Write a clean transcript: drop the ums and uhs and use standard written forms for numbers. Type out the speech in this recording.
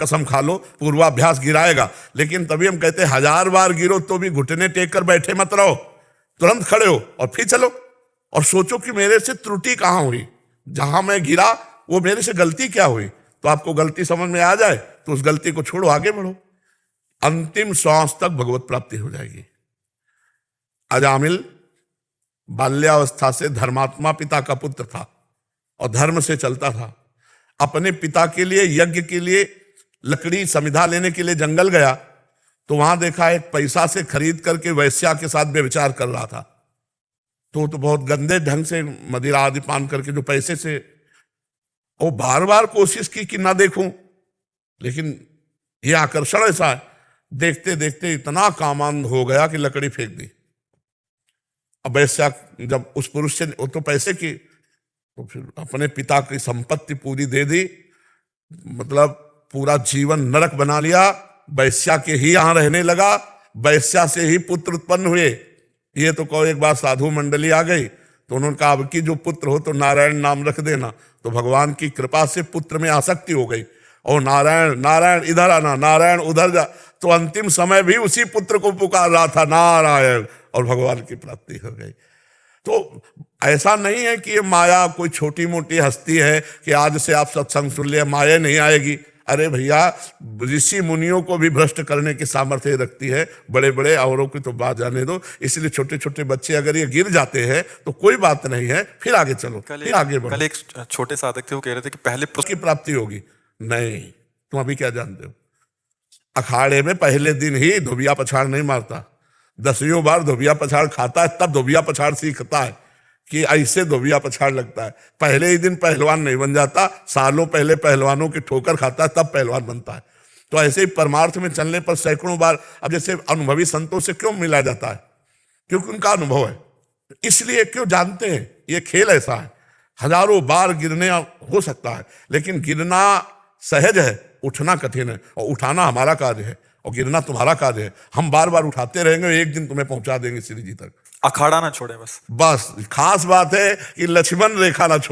कसम खा लो पूर्वाभ्यास गिराएगा। लेकिन तभी हम कहते हैं 1000 बार गिरो तो भी घुटने टेक कर बैठे मत रहो, तुरंत खड़े हो और फिर चलो और सोचो कि मेरे से त्रुटि कहां हुई, जहां मैं गिरा वो मेरे से गलती क्या हुई। तो आपको गलती समझ में आ जाए तो उस गलती को छोड़ो, आगे बढ़ो, अंतिम श्वास तक भगवत प्राप्ति हो जाएगी। अजामिल बाल्यावस्था से धर्मात्मा पिता का पुत्र था और धर्म से चलता था। अपने पिता के लिए यज्ञ के लिए लकड़ी समिधा लेने के लिए जंगल गया तो वहां देखा एक पैसा से खरीद करके वैश्या के साथ व्यभिचार कर रहा था। तो बहुत गंदे ढंग से मदिरा आदि पान करके जो पैसे से, वो बार बार कोशिश की कि ना देखूं, लेकिन ये आकर्षण ऐसा है, देखते देखते इतना कामांध हो गया कि लकड़ी फेंक दी। अब वैश्या जब उस पुरुष से वो तो पैसे की, तो फिर अपने पिता की संपत्ति पूरी दे दी, मतलब पूरा जीवन नरक बना लिया, वैश्या के ही यहां रहने लगा, वैश्या से ही पुत्र उत्पन्न हुए। ये तो कहो एक बार साधु मंडली आ गई तो उन्होंने कहा अब की जो पुत्र हो तो नारायण नाम रख देना। तो भगवान की कृपा से पुत्र में आसक्ति हो गई और नारायण नारायण इधर आना, नारायण उधर जा, तो अंतिम समय भी उसी पुत्र को पुकार रहा था नारायण, और भगवान की प्राप्ति हो गई। तो ऐसा नहीं है कि ये माया कोई छोटी मोटी हस्ती है कि आज से आप सत्संग सुन लिया माया नहीं आएगी। अरे भैया, ऋषि मुनियों को भी भ्रष्ट करने की सामर्थ्य रखती है, बड़े बड़े औरों की तो बात जाने दो। इसलिए छोटे छोटे बच्चे अगर ये गिर जाते हैं तो कोई बात नहीं है, फिर आगे चलो, फिर आगे बढ़ो। कल एक छोटे साधक थे, वो कह रहे थे कि पहले उसकी प्राप्ति होगी। नहीं, तुम अभी क्या जानते हो, अखाड़े में पहले दिन ही धोबिया पछाड़ नहीं मारता, 10वीं बार धोबिया पछाड़ खाता है तब धोबिया पछाड़ सीखता है कि ऐसे धोबिया पछाड़ लगता है। पहले ही दिन पहलवान नहीं बन जाता, सालों पहले पहलवानों की ठोकर खाता है तब पहलवान बनता है। तो ऐसे ही परमार्थ में चलने पर सैकड़ों बार, अब जैसे अनुभवी संतों से क्यों मिला जाता है, क्योंकि उनका अनुभव है, इसलिए क्यों जानते हैं ये खेल ऐसा है। हजारों बार गिरने हो सकता है, लेकिन गिरना सहज है, उठना कठिन है, और उठाना हमारा कार्य है और गिरना तुम्हारा कार्य है। हम बार बार उठाते रहेंगे, एक दिन तुम्हें पहुंचा देंगे श्री जी तक। अखाड़ा ना छोड़े बस। खास बात है कि लक्ष्मण रेखा ना छोड़े।